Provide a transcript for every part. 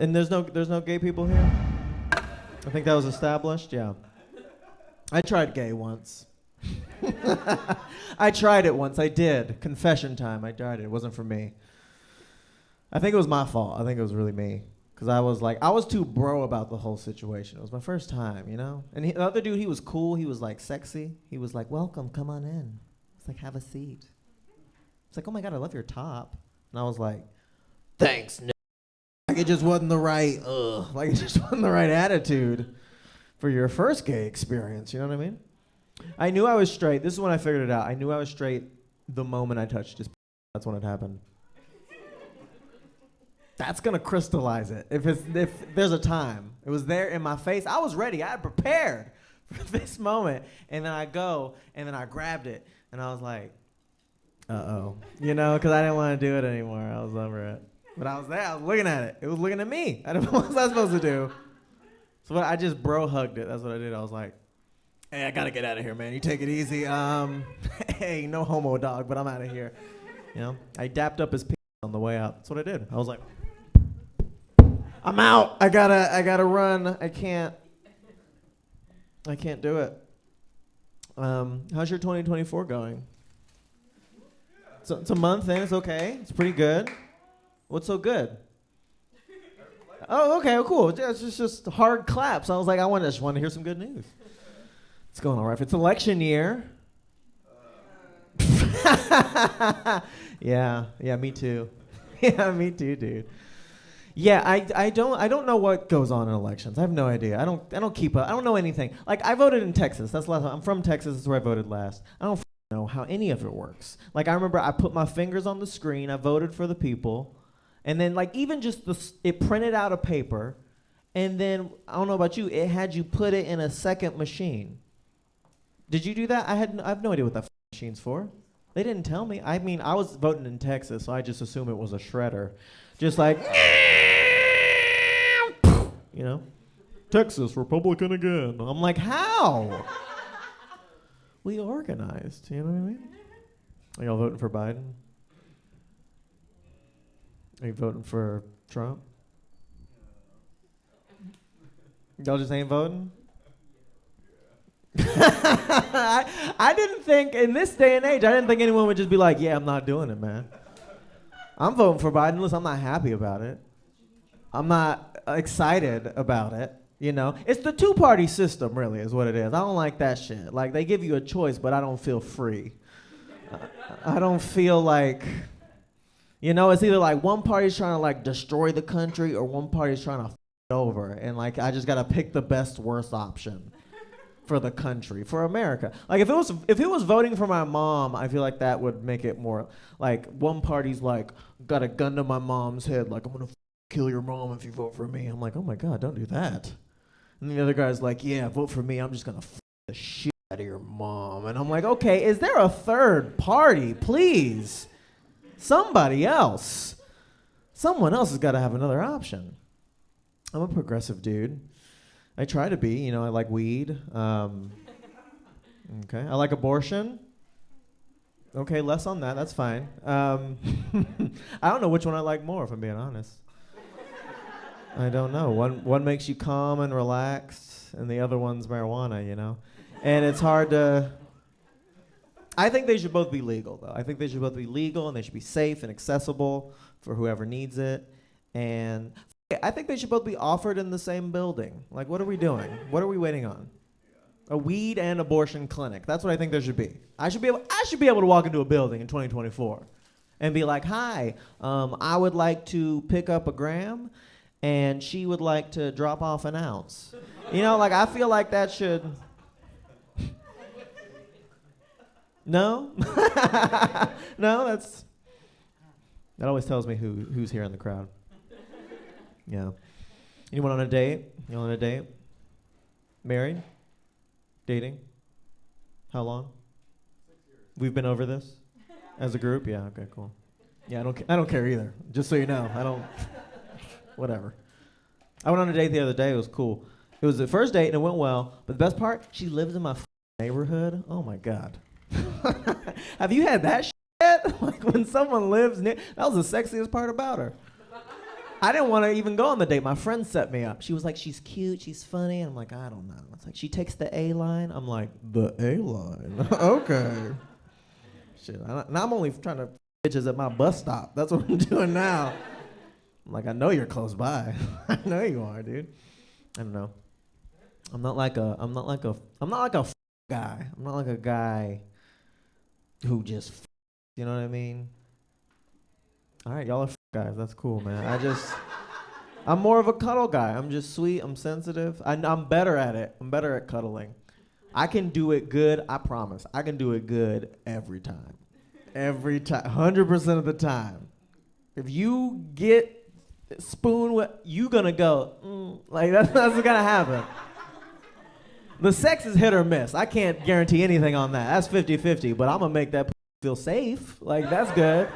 And there's no gay people here? I think that was established, yeah. I tried gay once. I tried it once, I did. Confession time, I tried it. It wasn't for me. I think it was my fault. I think it was really me. Because I was too bro about the whole situation. It was my first time, you know? And the other dude, he was cool. He was like sexy. He was like, welcome, come on in. It's like, have a seat. It's like, oh my God, I love your top. And I was like, thanks, Nick. Like it just wasn't the right, it just wasn't the right attitude for your first gay experience, you know what I mean? I knew I was straight. This is when I figured it out. I knew I was straight the moment I touched his. That's when it happened. That's gonna crystallize it. If there's a time, it was there in my face. I was ready. I had prepared for this moment, and then I go, and then I grabbed it, and I was like, you know, because I didn't want to do it anymore. I was over it. But I was there. I was looking at it. It was looking at me. I don't know what was I supposed to do. So I just bro hugged it. That's what I did. I was like, hey, I gotta get out of here, man. You take it easy. Hey, no homo dog, but I'm out of here. You know, I dapped up his on the way out. That's what I did. I was like, I'm out. I gotta run. I can't do it. How's your 2024 going? So it's a month in. It's okay. It's pretty good. What's so good? Oh, okay. Oh, cool. It's just hard claps. I was like, I just want to hear some good news. It's going all right. It's election year. Yeah, me too. Yeah, me too, dude. Yeah, I don't know what goes on in elections. I have no idea. I don't keep up. I don't know anything. Like I voted in Texas. That's the last time. I'm from Texas. That's where I voted last. I don't know how any of it works. Like I remember I put my fingers on the screen. I voted for the people, and then like even just it printed out a paper, and then I don't know about you. It had you put it in a second machine. Did you do that? I have no idea what that machine's for. They didn't tell me. I mean, I was voting in Texas, so I just assumed it was a shredder. Just like, you know, Texas, Republican again. I'm like, how? We organized, you know what I mean? Are y'all voting for Biden? Are you voting for Trump? Y'all just ain't voting? I didn't think, in this day and age, I didn't think anyone would just be like, yeah, I'm not doing it, man. I'm voting for Biden unless I'm not happy about it. I'm not excited about it, you know? It's the two-party system, really, is what it is. I don't like that shit. Like, they give you a choice, but I don't feel free. I don't feel like, you know, it's either like one party's trying to, like, destroy the country or one party's trying to f it over. And, like, I just got to pick the best, worst option. For the country, for America. Like if it was voting for my mom, I feel like that would make it more like one party's like got a gun to my mom's head, like I'm gonna kill your mom if you vote for me. I'm like, oh my God, don't do that. And the other guy's like, yeah, vote for me. I'm just gonna the shit out of your mom. And I'm like, okay, is there a third party, please? Somebody else. Someone else has got to have another option. I'm a progressive dude. I try to be, you know, I like weed. Okay, I like abortion. Okay, less on that, that's fine. I don't know which one I like more, if I'm being honest. I don't know. One makes you calm and relaxed, and the other one's marijuana, you know? And it's hard to... I think they should both be legal, though. I think they should both be legal, and they should be safe and accessible for whoever needs it. And... I think they should both be offered in the same building. Like, what are we doing? What are we waiting on? A weed and abortion clinic. That's what I think there should be. I should be able to walk into a building in 2024 and be like, hi, I would like to pick up a gram, and she would like to drop off an ounce. You know, like, I feel like that should... No? No, that's... That always tells me who's here in the crowd. Yeah. Anyone on a date? You on a date? Married? Dating? How long? 6 years. We've been over this as a group? Yeah, okay, cool. Yeah, I don't care either. Just so you know, I don't, whatever. I went on a date the other day. It was cool. It was the first date and it went well. But the best part, she lives in my neighborhood. Oh my God. Have you had that shit? Like when someone lives near, that was the sexiest part about her. I didn't want to even go on the date. My friend set me up. She was like, she's cute, she's funny. And I'm like, I don't know. It's like, she takes the A line. I'm like, the A line? Okay. Shit, now I'm only trying to bitches at my bus stop. That's what I'm doing now. I'm like, I know you're close by. I know you are, dude. I don't know. I'm not like a guy. I'm not like a guy who just, you know what I mean? All right, y'all are guys. That's cool, man. I'm more of a cuddle guy. I'm just sweet. I'm sensitive. I'm better at it. I'm better at cuddling. I can do it good. I promise. I can do it good every time. Every time. 100% of the time. If you get spoon, you gonna go, like that's what's gonna happen. The sex is hit or miss. I can't guarantee anything on that. That's 50-50, but I'm gonna make that feel safe. Like, that's good.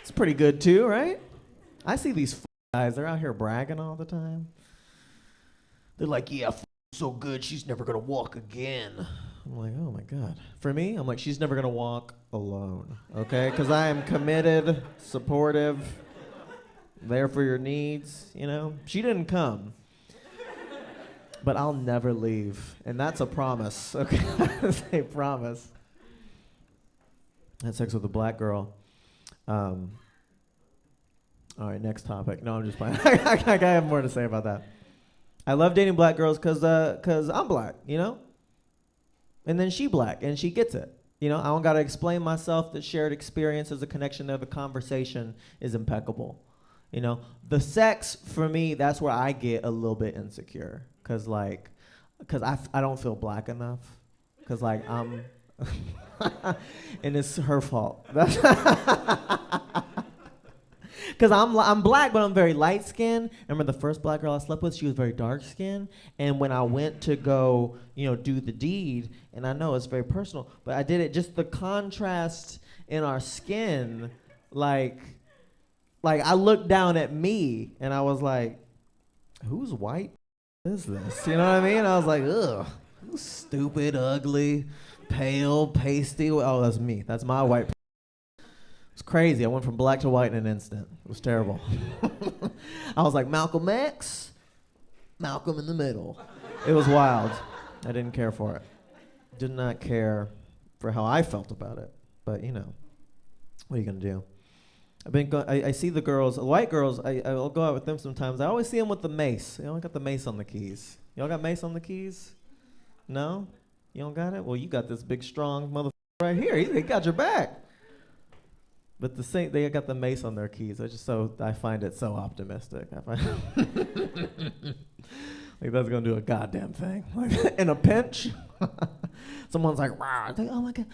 It's pretty good too, right? I see these guys, they're out here bragging all the time. They're like, yeah, so good, she's never gonna walk again. I'm like, oh my God. For me, I'm like, she's never gonna walk alone, okay? Because I am committed, supportive, there for your needs, you know? She didn't come, but I'll never leave. And that's a promise, okay? That's a promise. I had sex with a black girl. All right, next topic. No, I'm just playing. I have more to say about that. I love dating black girls because I'm black, you know? And then she black, and she gets it. You know, I don't got to explain myself. The shared experience is a connection there. The conversation is impeccable. You know, the sex, for me, that's where I get a little bit insecure. Because I don't feel black enough. Because, like, I'm... and it's her fault. Because I'm black, but I'm very light skinned. Remember the first black girl I slept with? She was very dark skinned. And when I went to go, you know, do the deed, and I know it's very personal, but I did it, just the contrast in our skin, like I looked down at me and I was like, whose white is this? You know what I mean? I was like, ugh, stupid, ugly, pale, pasty. Oh, that's me. That's my white. It's crazy. I went from black to white in an instant. It was terrible. I was like, Malcolm X, Malcolm in the middle. It was wild. I didn't care for it. Did not care for how I felt about it. But, you know, what are you going to do? I see the girls, the white girls, I'll go out with them sometimes. I always see them with the mace. They only got the mace on the keys. Y'all got mace on the keys? No? You don't got it? Well, you got this big, strong motherfucker right here. He got your back. But they got the mace on their keys. I find it so optimistic. Like that's gonna do a goddamn thing. Like in a pinch, someone's like, "Rah!" It's like, oh my God.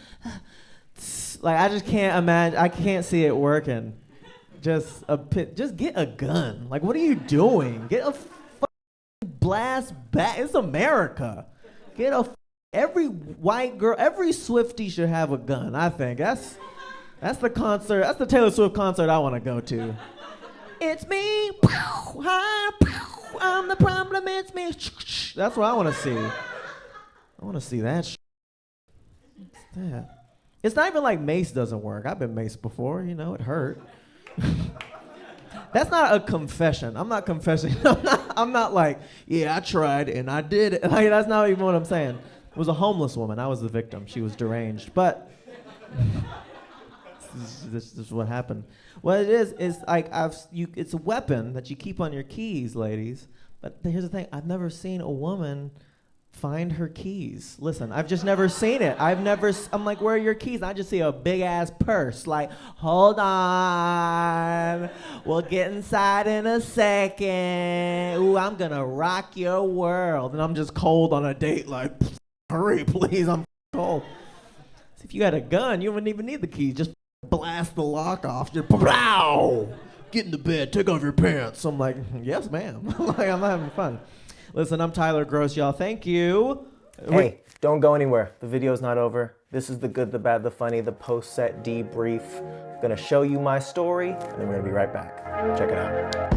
Like I just can't imagine. I can't see it working. Just get a gun. Like what are you doing? Get a blast back. It's America. Every white girl, every Swiftie should have a gun. I think that's the concert. That's the Taylor Swift concert I want to go to. It's me. I'm the problem. It's me. That's what I want to see. I want to see that. What's that? It's not even like mace doesn't work. I've been maced before. You know, it hurt. That's not a confession. I'm not confessing. I'm not like, yeah, I tried and I did it. Like, that's not even what I'm saying. It was a homeless woman. I was the victim. She was deranged. But... This is what happened. What it is like it's a weapon that you keep on your keys, ladies. But here's the thing: I've never seen a woman find her keys. Listen, I've just never seen it. I'm like, where are your keys? I just see a big ass purse. Like, hold on, we'll get inside in a second. Ooh, I'm gonna rock your world, and I'm just cold on a date. Like, hurry, please, I'm cold. So if you had a gun, you wouldn't even need the keys. Just blast the lock off. Just pow! Get in the bed. Take off your pants. I'm like, yes, ma'am. Like, I'm having fun. Listen, I'm Tyler Groce, y'all. Thank you. Hey, don't go anywhere. The video's not over. This is the good, the bad, the funny, the post-set debrief. I'm gonna show you my story, and then we're gonna be right back. Check it out.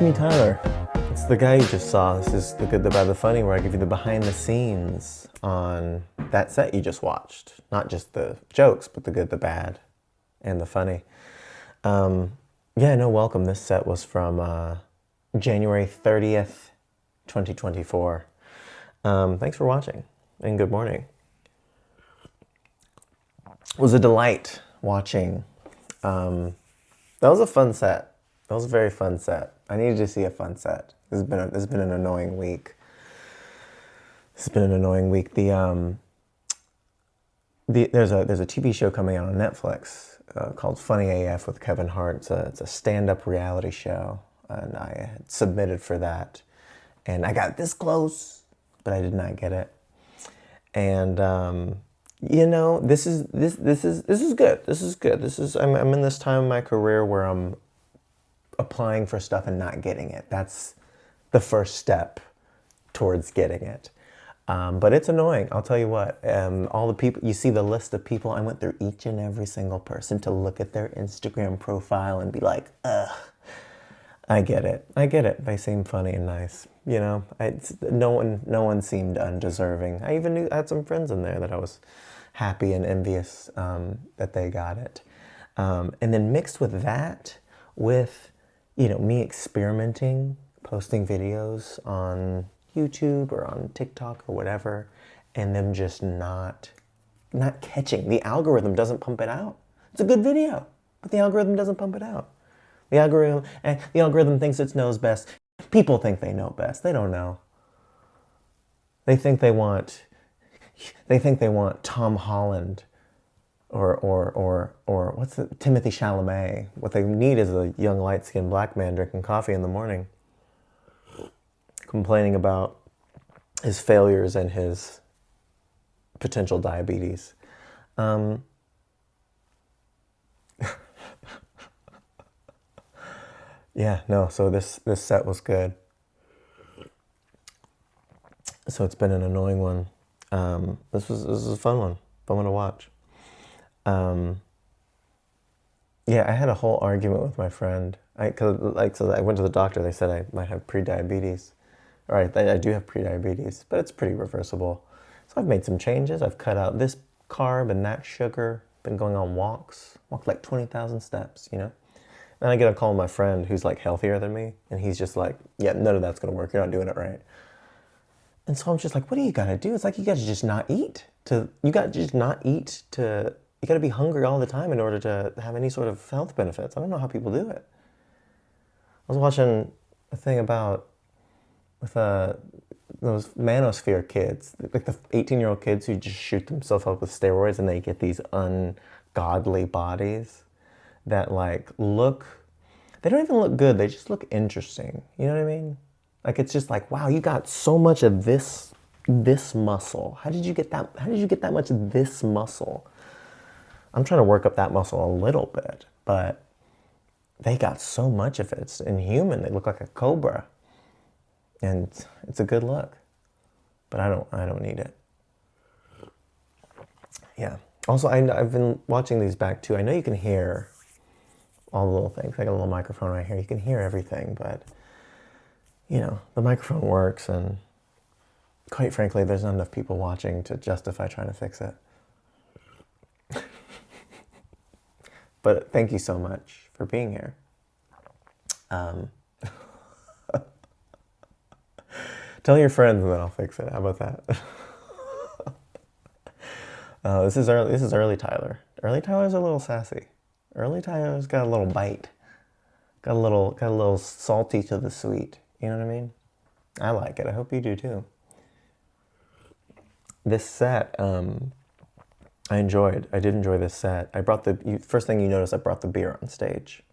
me, Tyler. It's the guy you just saw. This is The Good, the Bad, the Funny, where I give you the behind the scenes on that set you just watched. Not just the jokes, but the good, the bad, and the funny. Yeah, no, welcome. This set was from January 30th, 2024. Thanks for watching, and good morning. It was a delight watching. That was a fun set. That was a very fun set. I needed to see a fun set. This has been an annoying week. This has been an annoying week. There's a TV show coming out on Netflix called Funny AF with Kevin Hart. It's a stand-up reality show, and I had submitted for that, and I got this close, but I did not get it. And you know, this is good. This is good. I'm in this time in my career where I'm applying for stuff and not getting it. That's the first step towards getting it. But it's annoying. I'll tell you what. All the people, you see the list of people. I went through each and every single person to look at their Instagram profile and be like, ugh. I get it. They seem funny and nice. You know, no one seemed undeserving. I had some friends in there that I was happy and envious that they got it. And then mixed with that, with, you know, me experimenting, posting videos on YouTube or on TikTok or whatever, and them just not catching. The algorithm doesn't pump it out. It's a good video, but the algorithm doesn't pump it out. The algorithm thinks it knows best. People think they know best. They don't know. They think they want Tom Holland or what's it, Timothy Chalamet. What they need is a young light-skinned black man drinking coffee in the morning, complaining about his failures and his potential diabetes. Yeah, no, so this set was good. So it's been an annoying one. This was a fun one to watch. Yeah, I had a whole argument with my friend. So I went to the doctor. They said I might have prediabetes. All right, I do have prediabetes, but it's pretty reversible. So I've made some changes. I've cut out this carb and that sugar. Been going on walked like 20,000 steps, you know? And I get a call from my friend who's like healthier than me, and he's just like, yeah, none of that's gonna work. You're not doing it right. And so I'm just like, what do you gotta do? It's like you gotta just not eat. You gotta be hungry all the time in order to have any sort of health benefits. I don't know how people do it. I was watching a thing with those manosphere kids, like the 18-year-old kids who just shoot themselves up with steroids and they get these ungodly bodies that like they don't even look good. They just look interesting. You know what I mean? Like, it's just like, wow, you got so much of this muscle. How did you get that much of this muscle? I'm trying to work up that muscle a little bit, but they got so much of it. It's inhuman. They look like a cobra. And it's a good look. But I don't need it. Yeah. Also, I've been watching these back too. I know you can hear all the little things. I got a little microphone right here. You can hear everything, but you know, the microphone works, and quite frankly, there's not enough people watching to justify trying to fix it. But thank you so much for being here. Tell your friends and then I'll fix it. How about that? This is early Tyler. Early Tyler's a little sassy. Early Tyler's got a little bite. Got a little salty to the sweet. You know what I mean? I like it. I hope you do too. This set, I enjoyed. I did enjoy this set. I brought first thing you notice, I brought the beer on stage.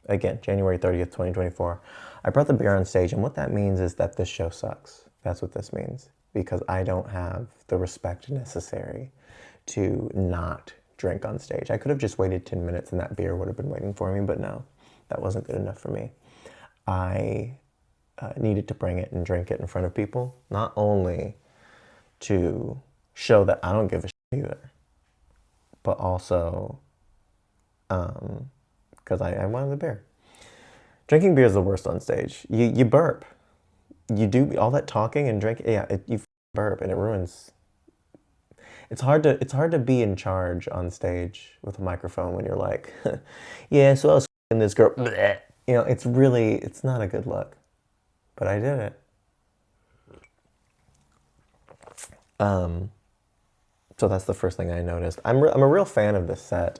Again, January 30th, 2024. I brought the beer on stage, and what that means is that this show sucks. That's what this means. Because I don't have the respect necessary to not drink on stage. I could have just waited 10 minutes and that beer would have been waiting for me, but no, that wasn't good enough for me. I needed to bring it and drink it in front of people, not only to show that I don't give a shit either, but also because I wanted the beer. Drinking beer is the worst on stage. You burp. You do all that talking and drinking. Yeah, you burp and it ruins. It's hard to be in charge on stage with a microphone when you're like, yeah, so I was in this girl. Bleh. It's not a good look. But I did it. So that's the first thing I noticed. I'm a real fan of this set.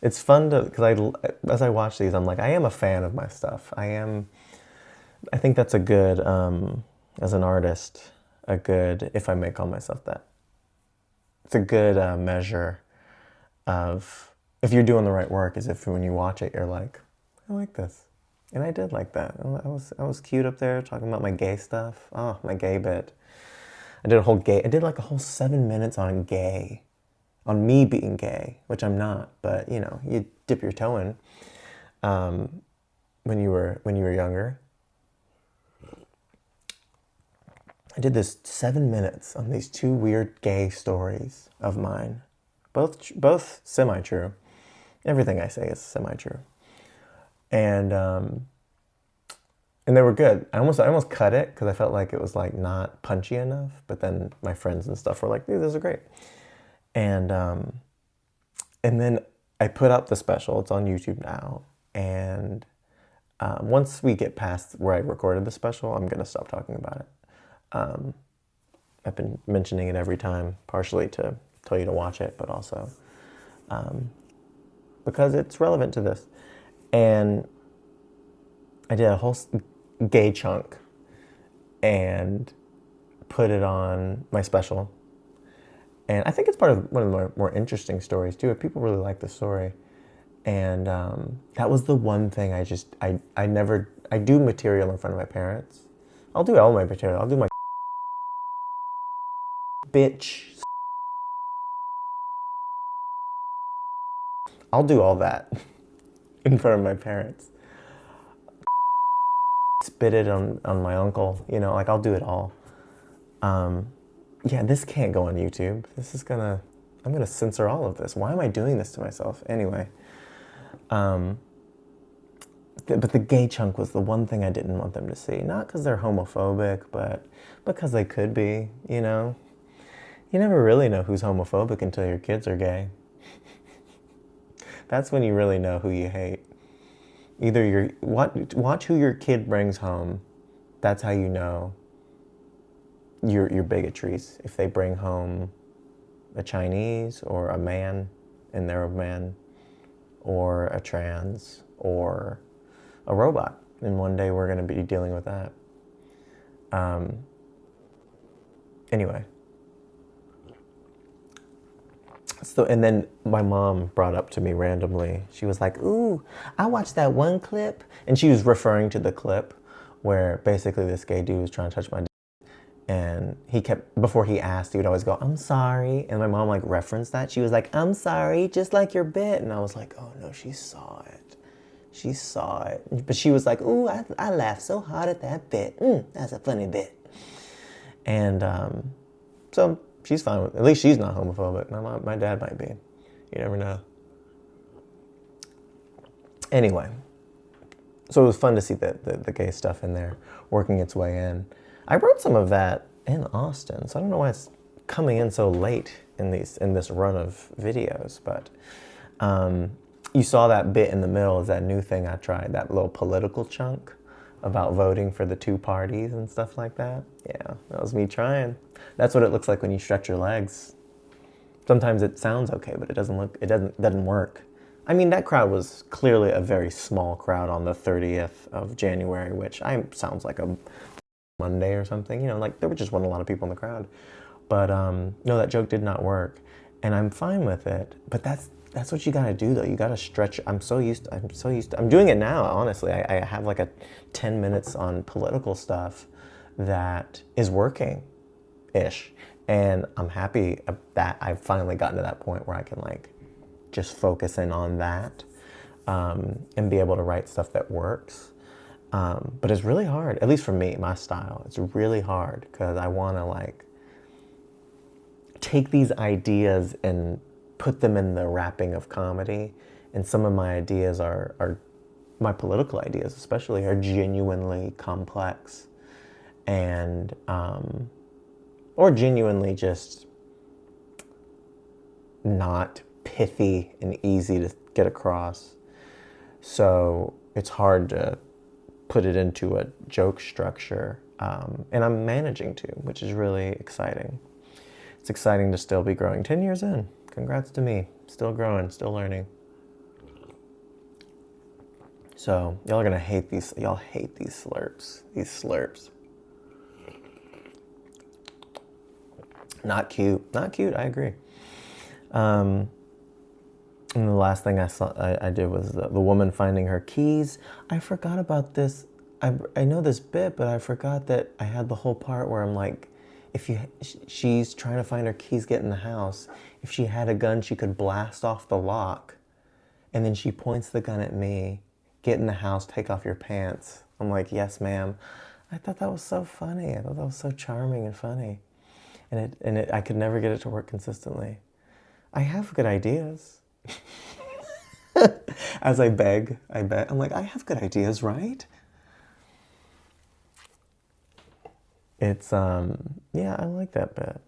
It's fun because as I watch these, I'm like, I am a fan of my stuff. I think that's a good, as an artist, if I may call myself that, it's a good measure of if you're doing the right work, is if when you watch it, you're like, I like this. And I did like that. I was cute up there talking about my gay stuff. Oh, my gay bit. I did like a whole 7 minutes on gay, on me being gay, which I'm not, but you dip your toe in when you were younger. I did this 7 minutes on these two weird gay stories of mine, both semi-true. Everything I say is semi-true, and they were good. I almost cut it because I felt like it was like not punchy enough. But then my friends and stuff were like, "Dude, those are great," and then I put up the special. It's on YouTube now, and once we get past where I recorded the special, I'm gonna stop talking about it. I've been mentioning it every time, partially to tell you to watch it, but also because it's relevant to this. And I did a whole gay chunk and put it on my special. And I think it's part of one of the more interesting stories too. People really like the story. And that was the one thing I do material in front of my parents. I'll do all my material. I'll do my bitch. I'll do all that in front of my parents. Spit it on my uncle, like I'll do it all. Yeah, this can't go on YouTube. I'm gonna censor all of this. Why am I doing this to myself? Anyway, but the gay chunk was the one thing I didn't want them to see. Not because they're homophobic, but because they could be, You never really know who's homophobic until your kids are gay. That's when you really know who you hate. Either watch who your kid brings home. That's how you know your bigotries. If they bring home a Chinese or a man and they're a man, or a trans or a robot. And one day we're going to be dealing with that. Anyway. So, and then my mom brought up to me randomly, she was like, ooh, I watched that one clip. And she was referring to the clip where basically this gay dude was trying to touch my dick. And before he asked, he would always go, I'm sorry. And my mom like referenced that. She was like, I'm sorry, just like your bit. And I was like, oh no, she saw it. She saw it. But she was like, ooh, I laughed so hard at that bit. That's a funny bit. And so she's fine with it. At least she's not homophobic. My dad might be. You never know. Anyway, so it was fun to see the gay stuff in there working its way in. I wrote some of that in Austin, so I don't know why it's coming in so late in this run of videos. But you saw that bit in the middle is that new thing I tried, that little political chunk about voting for the two parties and stuff like that. Yeah, that was me trying. That's what it looks like when you stretch your legs. Sometimes it sounds okay, but it doesn't work. I mean, that crowd was clearly a very small crowd on the 30th of January, which sounds like a Monday or something. Like there just wasn't a lot of people in the crowd. But no, that joke did not work, and I'm fine with it. But that's what you gotta do, though. You gotta stretch. I'm doing it now, honestly. I have like a 10 minutes on political stuff that is working-ish. And I'm happy that I've finally gotten to that point where I can like just focus in on that and be able to write stuff that works. But it's really hard, at least for me, my style. It's really hard because I want to like take these ideas and put them in the wrapping of comedy. And some of my ideas are my political ideas especially are genuinely complex and or genuinely just not pithy and easy to get across. So it's hard to put it into a joke structure. And I'm managing to, which is really exciting. It's exciting to still be growing. 10 years in. Congrats to me. Still growing, still learning. So y'all are gonna hate these. Y'all hate these slurps. These slurps. Not cute. Not cute. I agree. And the last thing I did was the woman finding her keys. I forgot about this. I know this bit, but I forgot that I had the whole part where I'm like, she's trying to find her keys, get in the house. If she had a gun, she could blast off the lock. And then she points the gun at me. Get in the house, take off your pants. I'm like, yes, ma'am. I thought that was so funny. I thought that was so charming and funny. And I could never get it to work consistently. I have good ideas. As I beg. I'm like, I have good ideas, right? It's, yeah, I like that bit.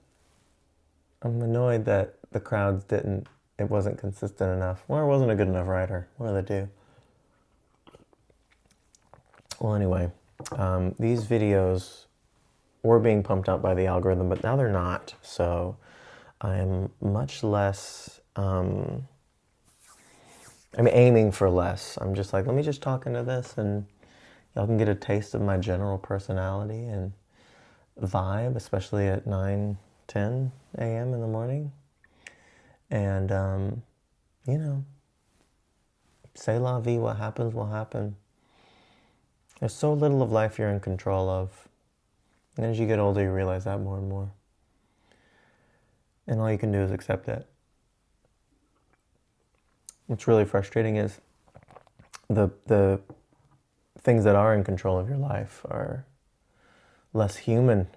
I'm annoyed that the crowds it wasn't consistent enough. Or I wasn't a good enough writer. One of the two. Well, anyway, these videos were being pumped up by the algorithm, but now they're not. So I'm much less, I'm aiming for less. I'm just like, let me just talk into this and y'all can get a taste of my general personality and vibe, especially at 9, 10 a.m. in the morning. And, you know, c'est la vie, what happens will happen. There's so little of life you're in control of. And as you get older, you realize that more and more. And all you can do is accept it. What's really frustrating is the things that are in control of your life are less human,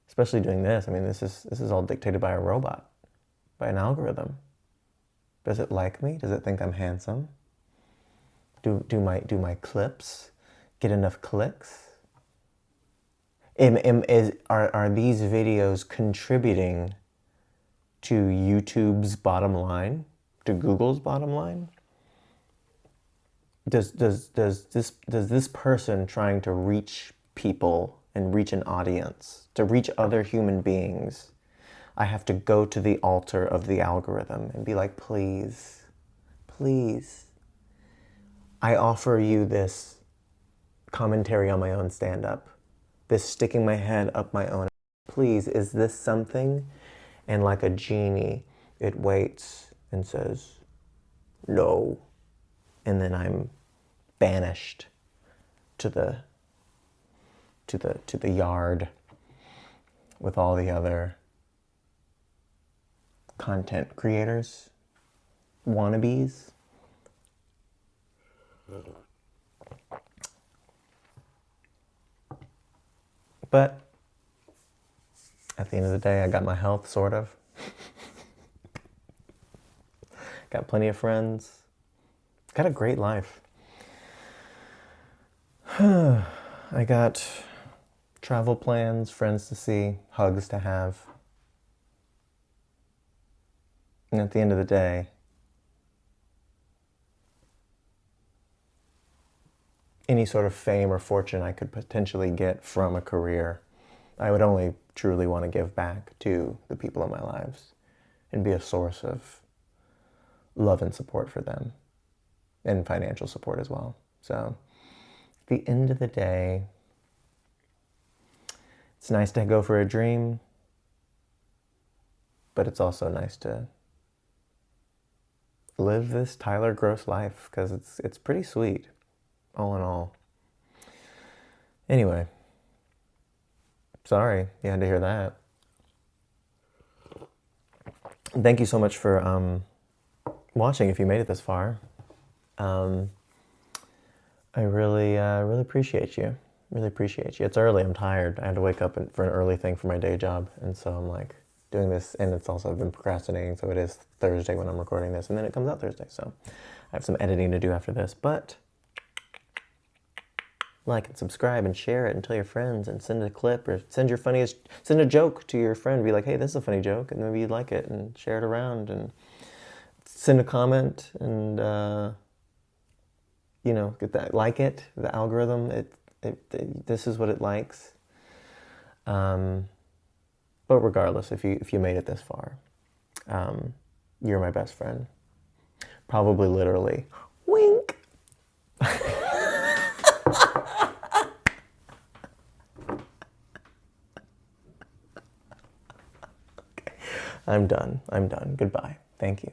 especially doing this. I mean, this is all dictated by a robot, by an algorithm. Does it like me? Does it think I'm handsome? Do my clips get enough clicks? Are these videos contributing to YouTube's bottom line, to Google's bottom line? Does this person trying to reach people and reach an audience, to reach other human beings, I have to go to the altar of the algorithm and be like, please, please, I offer you this commentary on my own stand-up, this sticking my head up my own. Please, is this something? And like a genie, it waits and says, no. And then I'm banished to the yard with all the other content creators, wannabes. But at the end of the day, I got my health, sort of. Got plenty of friends. Got a great life. I got travel plans, friends to see, hugs to have. And at the end of the day, any sort of fame or fortune I could potentially get from a career, I would only truly want to give back to the people in my lives and be a source of love and support for them, and financial support as well. So at the end of the day, it's nice to go for a dream, but it's also nice to live this Tyler Groce life, because it's pretty sweet, all in all. Anyway, sorry you had to hear that. Thank you so much for watching, if you made it this far. I really appreciate you. Really appreciate you. It's early, I'm tired. I had to wake up for an early thing for my day job, and so I'm like doing this, and it's also, I've been procrastinating, so it is Thursday when I'm recording this, and then it comes out Thursday, so I have some editing to do after this, but like and subscribe and share it and tell your friends and send a clip or send a joke to your friend. Be like, hey, this is a funny joke, and maybe you'd like it and share it around and send a comment and get that, like it. The algorithm, this is what it likes. But regardless, if you made it this far, you're my best friend. Probably literally. Wink. I'm done. Goodbye. Thank you.